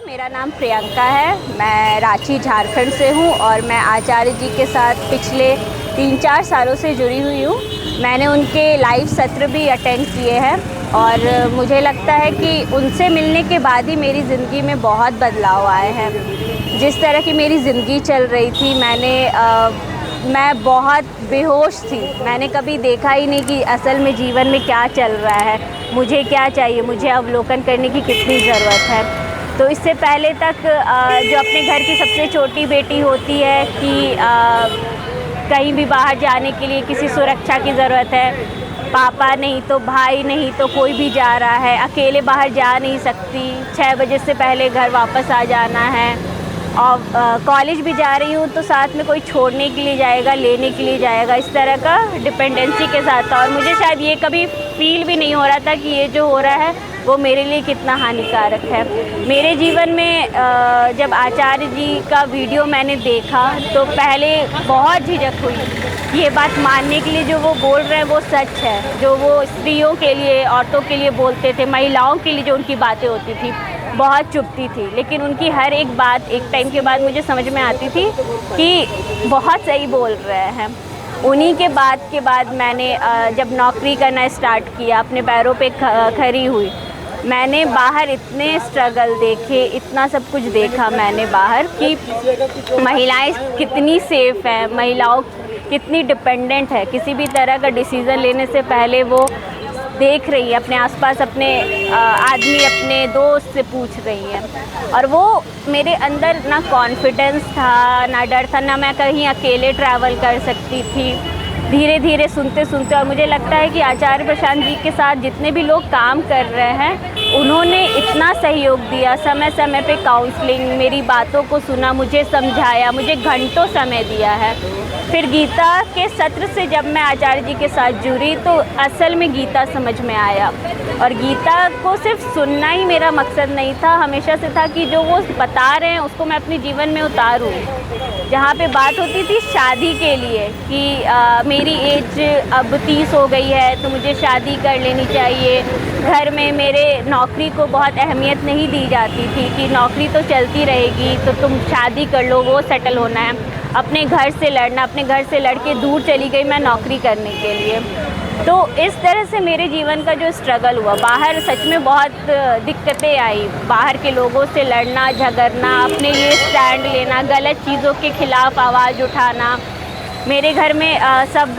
मेरा नाम प्रियंका है। मैं रांची झारखंड से हूँ और मैं आचार्य जी के साथ पिछले 3-4 सालों से जुड़ी हुई हूँ। मैंने उनके लाइव सत्र भी अटेंड किए हैं और मुझे लगता है कि उनसे मिलने के बाद ही मेरी ज़िंदगी में बहुत बदलाव आए हैं। जिस तरह की मेरी ज़िंदगी चल रही थी, मैं बहुत बेहोश थी। मैंने कभी देखा ही नहीं कि असल में जीवन में क्या चल रहा है, मुझे क्या चाहिए, मुझे अवलोकन करने की कितनी ज़रूरत है। तो इससे पहले तक जो अपने घर की सबसे छोटी बेटी होती है कि कहीं भी बाहर जाने के लिए किसी सुरक्षा की ज़रूरत है, पापा नहीं तो भाई नहीं तो कोई भी जा रहा है, अकेले बाहर जा नहीं सकती, 6 बजे से पहले घर वापस आ जाना है। और कॉलेज भी जा रही हूँ तो साथ में कोई छोड़ने के लिए जाएगा, लेने के लिए जाएगा, इस तरह का डिपेंडेंसी के साथ था। और मुझे शायद ये कभी फील भी नहीं हो रहा था कि ये जो हो रहा है वो मेरे लिए कितना हानिकारक है। मेरे जीवन में जब आचार्य जी का वीडियो मैंने देखा तो पहले बहुत झिझक हुई। ये बात मानने के लिए जो वो बोल रहे हैं वो सच है। जो वो स्त्रियों के लिए, औरतों के लिए बोलते थे, महिलाओं के लिए जो उनकी बातें होती थी, बहुत चुभती थी। लेकिन उनकी हर एक बात एक टाइम के बाद मुझे समझ में आती थी कि बहुत सही बोल रहे हैं। उन्हीं के बाद मैंने जब नौकरी करना स्टार्ट किया, अपने पैरों पे खड़ी हुई, मैंने बाहर इतने स्ट्रगल देखे, इतना सब कुछ देखा मैंने बाहर कि महिलाएं कितनी सेफ़ हैं, महिलाओं कितनी डिपेंडेंट है। किसी भी तरह का डिसीज़न लेने से पहले वो देख रही है, अपने आसपास अपने आदमी, अपने दोस्त से पूछ रही है। और वो मेरे अंदर ना कॉन्फिडेंस था, ना डर था, ना मैं कहीं अकेले ट्रैवल कर सकती थी। धीरे धीरे सुनते और मुझे लगता है कि आचार्य प्रशांत जी के साथ जितने भी लोग काम कर रहे हैं, उन्होंने इतना सहयोग दिया, समय समय पे काउंसलिंग, मेरी बातों को सुना, मुझे समझाया, मुझे घंटों समय दिया है। फिर गीता के सत्र से जब मैं आचार्य जी के साथ जुड़ी तो असल में गीता समझ में आया। और गीता को सिर्फ सुनना ही मेरा मकसद नहीं था, हमेशा से था कि जो वो बता रहे हैं उसको मैं अपने जीवन में उतारूँ। जहाँ पे बात होती थी शादी के लिए कि मेरी एज अब 30 हो गई है तो मुझे शादी कर लेनी चाहिए। घर में मेरे नौकरी को बहुत अहमियत नहीं दी जाती थी कि नौकरी तो चलती रहेगी तो तुम शादी कर लो, वो सेटल होना है। अपने घर से लड़ना, अपने घर से लड़के दूर चली गई मैं नौकरी करने के लिए। तो इस तरह से मेरे जीवन का जो स्ट्रगल हुआ, बाहर सच में बहुत दिक्कतें आई। बाहर के लोगों से लड़ना, झगड़ना, अपने लिए स्टैंड लेना, गलत चीज़ों के खिलाफ़ आवाज़ उठाना। मेरे घर में सब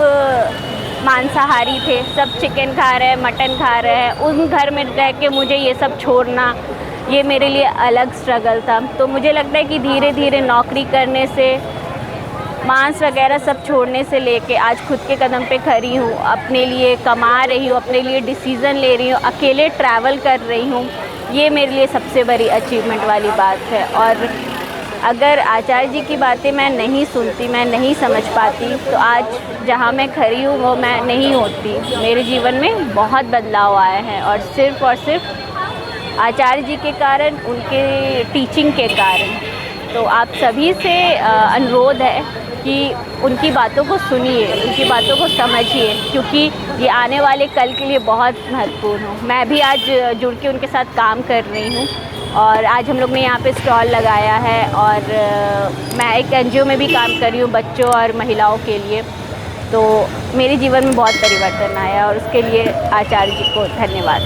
मांसाहारी थे, सब चिकन खा रहे हैं, मटन खा रहे हैं। उन घर में रह के मुझे ये सब छोड़ना, ये मेरे लिए अलग स्ट्रगल था। तो मुझे लगता है कि धीरे धीरे नौकरी करने से, मांस वगैरह सब छोड़ने से लेके आज खुद के कदम पे खड़ी हूँ, अपने लिए कमा रही हूँ, अपने लिए डिसीज़न ले रही हूँ, अकेले ट्रैवल कर रही हूँ। ये मेरे लिए सबसे बड़ी अचीवमेंट वाली बात है। और अगर आचार्य जी की बातें मैं नहीं सुनती, मैं नहीं समझ पाती तो आज जहाँ मैं खड़ी हूँ वो मैं नहीं होती। मेरे जीवन में बहुत बदलाव आए हैं और सिर्फ़ आचार्य जी के कारण, उनके टीचिंग के कारण। तो आप सभी से अनुरोध है कि उनकी बातों को सुनिए, उनकी बातों को समझिए, क्योंकि ये आने वाले कल के लिए बहुत महत्वपूर्ण हो। मैं भी आज जुड़ के उनके साथ काम कर रही हूँ और आज हम लोग ने यहाँ पे स्टॉल लगाया है और मैं एक NGO में भी काम कर रही हूँ बच्चों और महिलाओं के लिए। तो मेरे जीवन में बहुत परिवर्तन आया और उसके लिए आचार्य जी को धन्यवाद।